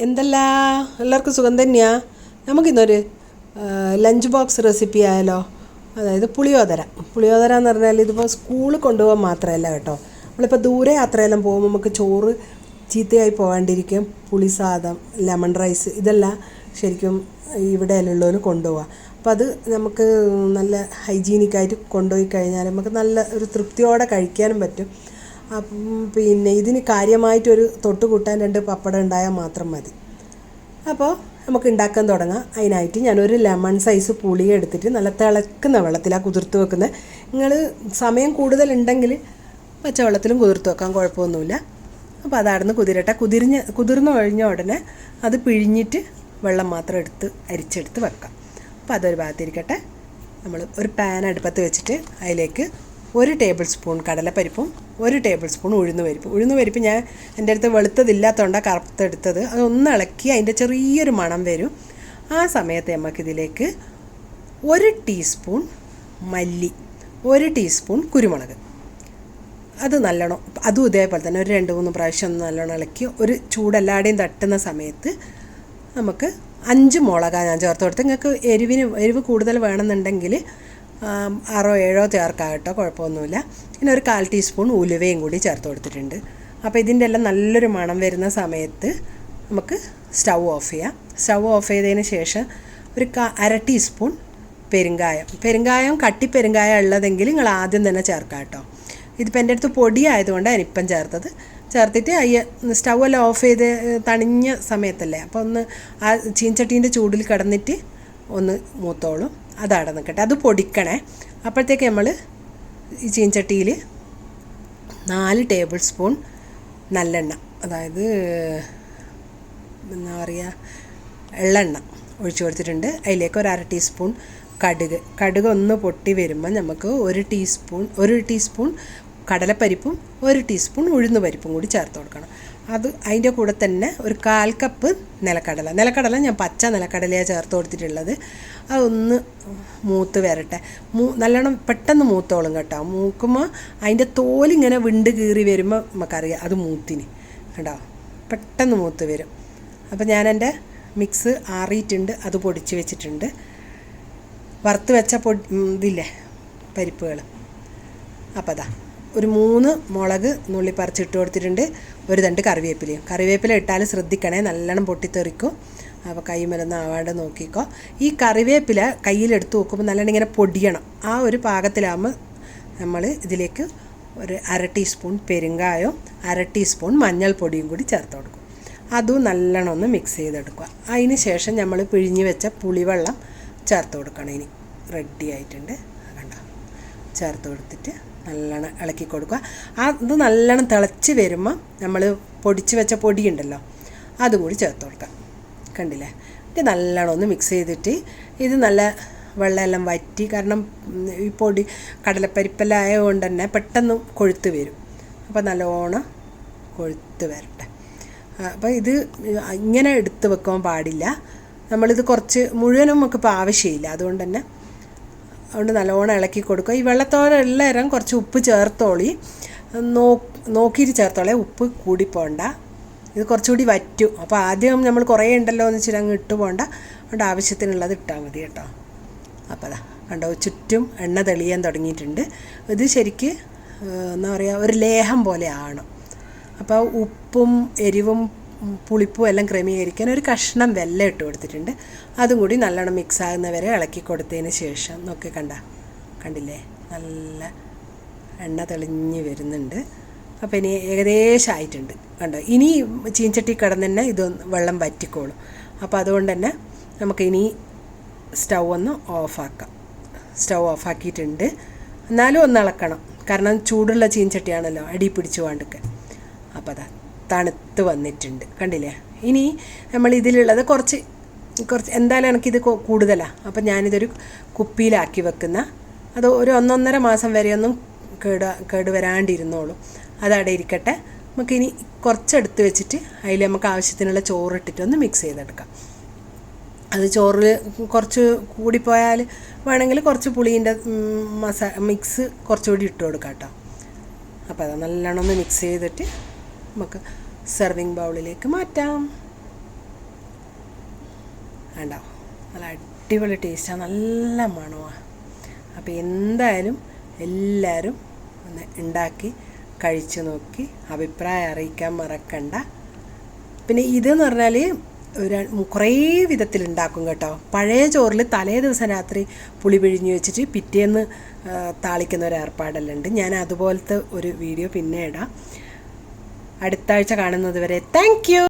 എന്തല്ല എല്ലാവർക്കും സുഖം തന്നെയാണ്. നമുക്കിന്നൊരു ലഞ്ച് ബോക്സ് റെസിപ്പി ആയാലോ. അതായത് പുളിയോദര എന്ന് പറഞ്ഞാൽ ഇതിപ്പോൾ സ്കൂളിൽ കൊണ്ടുപോകാൻ മാത്രമല്ല കേട്ടോ. നമ്മളിപ്പോൾ ദൂരെ യാത്രയെല്ലാം പോകുമ്പോൾ നമുക്ക് ചോറ് ചീത്തയായി പോകാണ്ടിരിക്കും. പുളി സാദം, ലെമൺ റൈസ് ഇതെല്ലാം ശരിക്കും ഇവിടെയുള്ളവന് കൊണ്ടുപോകാം. അപ്പോൾ അത് നമുക്ക് നല്ല ഹൈജീനിക്കായിട്ട് കൊണ്ടുപോയി കഴിഞ്ഞാൽ നമുക്ക് നല്ല ഒരു തൃപ്തിയോടെ കഴിക്കാനും പറ്റും. പിന്നെ ഇതിന് കാര്യമായിട്ടൊരു തൊട്ടുകൂട്ടാൻ 2 പപ്പടം ഉണ്ടായാൽ മാത്രം മതി. അപ്പോൾ നമുക്ക് ഉണ്ടാക്കാൻ തുടങ്ങാം. അതിനായിട്ട് ഞാനൊരു ലെമൺ സൈസ് പുളി എടുത്തിട്ട് നല്ല തിളക്കുന്ന വെള്ളത്തിലാണ് കുതിർത്ത് വെക്കുന്നത്. നിങ്ങൾ സമയം കൂടുതലുണ്ടെങ്കിൽ പച്ചവെള്ളത്തിലും കുതിർത്ത് വെക്കാൻ കുഴപ്പമൊന്നുമില്ല. അപ്പോൾ അതവിടുന്ന് കുതിർന്ന് കഴിഞ്ഞ ഉടനെ അത് പിഴിഞ്ഞിട്ട് വെള്ളം മാത്രം അരിച്ചെടുത്ത് വെക്കാം. അപ്പോൾ അതൊരു ഭാഗത്തിരിക്കട്ടെ. നമ്മൾ ഒരു പാൻ അടുപ്പത്ത് വെച്ചിട്ട് അതിലേക്ക് 1 ടേബിൾ സ്പൂൺ കടലപ്പരിപ്പും 1 ടേബിൾ സ്പൂൺ ഉഴുന്നുപരിപ്പ് ഞാൻ എൻ്റെ അടുത്ത് വെളുത്തതില്ലാത്തതുകൊണ്ടാണ് കറുത്തെടുത്തത്. അതൊന്ന് ഇളക്കി അതിൻ്റെ ചെറിയൊരു മണം വരും. ആ സമയത്ത് നമുക്കിതിലേക്ക് 1 ടീസ്പൂൺ മല്ലി, 1 ടീസ്പൂൺ കുരുമുളക്, അത് നല്ലോണം അതും ഇതേപോലെ തന്നെ ഒരു 2-3 പ്രാവശ്യം ഒന്ന് നല്ലോണം ഇളക്കി ഒരു ചൂടെല്ലാടെയും തട്ടുന്ന സമയത്ത് നമുക്ക് 5 മുളകാണ് ഞാൻ ചേർത്ത് കൊടുത്ത്. നിങ്ങൾക്ക് എരിവ് കൂടുതൽ വേണമെന്നുണ്ടെങ്കിൽ 6-7 ചേർക്കാം കേട്ടോ, കുഴപ്പമൊന്നുമില്ല. പിന്നെ ഒരു 1/4 ടീസ്പൂൺ ഉലുവയും കൂടി ചേർത്ത് കൊടുത്തിട്ടുണ്ട്. അപ്പോൾ ഇതിൻ്റെ എല്ലാം നല്ലൊരു മണം വരുന്ന സമയത്ത് നമുക്ക് സ്റ്റൗ ഓഫ് ചെയ്യാം. സ്റ്റൗ ഓഫ് ചെയ്തതിന് ശേഷം ഒരു 1/2 ടീസ്പൂൺ പെരുങ്കായം കട്ടി പെരുങ്കായം ഉള്ളതെങ്കിൽ നിങ്ങൾ ആദ്യം തന്നെ ചേർക്കാം കേട്ടോ. ഇതിപ്പോൾ എൻ്റെ അടുത്ത് പൊടി ആയതുകൊണ്ടാണ് ഞാനിപ്പം ചേർത്തിട്ട് സ്റ്റൗ എല്ലാം ഓഫ് ചെയ്ത് തണിഞ്ഞ സമയത്തല്ലേ, അപ്പോൾ ഒന്ന് ആ ചീൻചട്ടീൻ്റെ ചൂടിൽ കിടന്നിട്ട് ഒന്ന് മൂത്തോളും അതവിടെ നിൽക്കട്ടെ. അത് പൊടിക്കണേ. അപ്പോഴത്തേക്ക് നമ്മൾ ഈ ചീൻചട്ടിയിൽ 4 ടേബിൾ സ്പൂൺ നല്ലെണ്ണ, അതായത് എന്താ പറയുക, എള്ളെണ്ണ ഒഴിച്ചു കൊടുത്തിട്ടുണ്ട്. അതിലേക്ക് ഒരു 1/2 ടീസ്പൂൺ കടുക് ഒന്ന് പൊട്ടി വരുമ്പോൾ നമുക്ക് 1 ടീസ്പൂൺ കടലപ്പരിപ്പും 1 ടീസ്പൂൺ ഉഴുന്നുപരിപ്പും കൂടി ചേർത്ത് കൊടുക്കണം. അത് അതിൻ്റെ കൂടെ തന്നെ ഒരു 1/4 കപ്പ് നിലക്കടല ഞാൻ പച്ച നിലക്കടലയാണ് ചേർത്ത് കൊടുത്തിട്ടുള്ളത്. അതൊന്ന് മൂത്ത് വരട്ടെ. നല്ലോണം പെട്ടെന്ന് മൂത്തോളും കേട്ടോ. മൂക്കുമ്പോൾ അതിൻ്റെ തോലിങ്ങനെ വിണ്ട് കീറി വരുമ്പോൾ നമുക്കറിയാം അത് മൂത്തിന് കേട്ടോ, പെട്ടെന്ന് മൂത്ത് വരും. അപ്പോൾ ഞാൻ എൻ്റെ മിക്സ് ആറിയിട്ടുണ്ട്, അത് പൊടിച്ച് വെച്ചിട്ടുണ്ട്. വറുത്ത് വെച്ച ഇതില്ലേ പരിപ്പുകൾ. അപ്പോൾ അതാ ഒരു 3 മുളക് നുള്ളി പറിച്ചിട്ട് കൊടുത്തിട്ടുണ്ട്. ഒരു 2 കറിവേപ്പില ഇട്ടാൽ ശ്രദ്ധിക്കണേ, നല്ലോണം പൊട്ടിത്തെറിക്കും. അപ്പോൾ കൈമലൊന്നും ആവാണ്ട് നോക്കിക്കോ. ഈ കറിവേപ്പില കയ്യിലെടുത്ത് നോക്കുമ്പോൾ നല്ലോണം ഇങ്ങനെ പൊടിയണം. ആ ഒരു പാകത്തിലാകുമ്പോൾ നമ്മൾ ഇതിലേക്ക് ഒരു 1/2 ടീസ്പൂൺ പെരുങ്കായവും 1/2 ടീസ്പൂൺ മഞ്ഞൾപ്പൊടിയും കൂടി ചേർത്ത് കൊടുക്കും. അതും നല്ലോണം ഒന്ന് മിക്സ് ചെയ്തെടുക്കുക. അതിന് ശേഷം നമ്മൾ പിഴിഞ്ഞ് വെച്ച പുളിവെള്ളം ചേർത്ത് കൊടുക്കണം. ഇനി റെഡി ആയിട്ടുണ്ട്, കണ്ടോ, ചേർത്ത് കൊടുത്തിട്ട് നല്ലോണം ഇളക്കി കൊടുക്കുക. അത് നല്ലോണം തിളച്ച് വരുമ്പോൾ നമ്മൾ പൊടിച്ച് വെച്ച പൊടിയുണ്ടല്ലോ അതും കൂടി ചേർത്ത് കൊടുക്കുക. കണ്ടില്ലേ, ഇത് നല്ലോണം ഒന്ന് മിക്സ് ചെയ്തിട്ട് ഇത് നല്ല വെള്ളമെല്ലാം വറ്റി, കാരണം ഈ കടലപ്പരിപ്പെല്ലാം ആയതുകൊണ്ട് തന്നെ പെട്ടെന്ന് കൊഴുത്ത് വരും. അപ്പോൾ നല്ലോണം കൊഴുത്ത് വരട്ടെ. അപ്പോൾ ഇത് ഇങ്ങനെ എടുത്ത് വെക്കാൻ പാടില്ല. നമ്മളിത് കുറച്ച് മുഴുവനും നമുക്കിപ്പോൾ ആവശ്യമില്ല, അതുകൊണ്ട് നല്ലോണം ഇളക്കി കൊടുക്കുക. ഈ വെള്ളത്തോടെ എല്ലാവരും കുറച്ച് ഉപ്പ് ചേർത്തോളി, നോക്കിയിട്ട് ചേർത്തോളെ, ഉപ്പ് കൂടിപ്പോണ്ട. ഇത് കുറച്ചുകൂടി വറ്റും. അപ്പോൾ ആദ്യം നമ്മൾ കുറേ ഉണ്ടല്ലോ എന്ന് വെച്ചിട്ട് അങ്ങ് ഇട്ട് പോകണ്ട, അതുകൊണ്ട് ആവശ്യത്തിനുള്ളത് ഇട്ടാൽ മതി കേട്ടോ. അപ്പോൾ അതാ കണ്ടോ, ചുറ്റും എണ്ണ തെളിയാൻ തുടങ്ങിയിട്ടുണ്ട്. ഇത് ശരിക്ക് എന്താ പറയുക, ഒരു ലേഹം പോലെ ആവണം. അപ്പോൾ ഉപ്പും എരിവും പുളിപ്പും എല്ലാം ക്രമീകരിക്കാൻ ഒരു കഷ്ണം വെല്ലം ഇട്ട് കൊടുത്തിട്ടുണ്ട്. അതും കൂടി നല്ലോണം മിക്സ് ആകുന്നവരെ ഇളക്കി കൊടുത്തതിന് ശേഷം കണ്ടില്ലേ, നല്ല എണ്ണ തെളിഞ്ഞ് വരുന്നുണ്ട്. അപ്പോൾ ഇനി ഏകദേശം ആയിട്ടുണ്ട് കണ്ടോ. ഇനി ചീൻചട്ടി കിടന്ന് തന്നെ വെള്ളം വറ്റിക്കോളും. അപ്പോൾ അതുകൊണ്ട് തന്നെ നമുക്കിനി സ്റ്റൗ ഒന്ന് ഓഫാക്കാം. സ്റ്റൗ ഓഫാക്കിയിട്ടുണ്ട്. എന്നാലും ഒന്ന് ഇളക്കണം, കാരണം ചൂടുള്ള ചീൻചട്ടിയാണല്ലോ, അടി പിടിച്ചു പോകാണ്ടൊക്കെ. അപ്പോൾ അതാ തണുത്ത് വന്നിട്ടുണ്ട്, കണ്ടില്ലേ. ഇനി നമ്മൾ ഇതിലുള്ളത് കുറച്ച് എന്തായാലും എനിക്കിത് കൂടുതലാണ്. അപ്പം ഞാനിതൊരു കുപ്പിയിലാക്കി വെക്കുന്ന, അത് ഒരു 1-1.5 മാസം വരെയൊന്നും കേട് വരാണ്ടിരുന്നോളൂ. അതവിടെ ഇരിക്കട്ടെ. നമുക്കിനി കുറച്ചെടുത്ത് വെച്ചിട്ട് അതിൽ നമുക്ക് ആവശ്യത്തിനുള്ള ചോറിട്ടിട്ടൊന്ന് മിക്സ് ചെയ്തെടുക്കാം. അത് ചോറിൽ കുറച്ച് കൂടിപ്പോയാൽ വേണമെങ്കിൽ കുറച്ച് പുളീൻ്റെ മിക്സ് കുറച്ചുകൂടി ഇട്ട് കൊടുക്കാം കേട്ടോ. അപ്പോൾ അത് നല്ലോണം ഒന്ന് മിക്സ് ചെയ്തിട്ട് നമുക്ക് സെർവിങ് ബൗളിലേക്ക് മാറ്റാം. കണ്ടോ, നല്ല അടിപൊളി ടേസ്റ്റാണ്, നല്ല മണമാണ്. അപ്പോൾ എന്തായാലും എല്ലാവരും ഒന്ന് ഉണ്ടാക്കി കഴിച്ചു നോക്കി അഭിപ്രായം അറിയിക്കാൻ മറക്കണ്ട. പിന്നെ ഇതെന്ന് പറഞ്ഞാൽ കുറേ വിധത്തിലുണ്ടാക്കും കേട്ടോ. പഴയ ചോറിൽ തലേ ദിവസം രാത്രി പുളി പിഴിഞ്ഞ് വെച്ചിട്ട് പിറ്റേന്ന് താളിക്കുന്ന ഒരു ഏർപ്പാടെല്ലാം ഉണ്ട്. ഞാൻ അതുപോലത്തെ ഒരു വീഡിയോ പിന്നെ ഇടാം. അടുത്ത ആഴ്ച കാണുന്നത് വരെ താങ്ക് യു.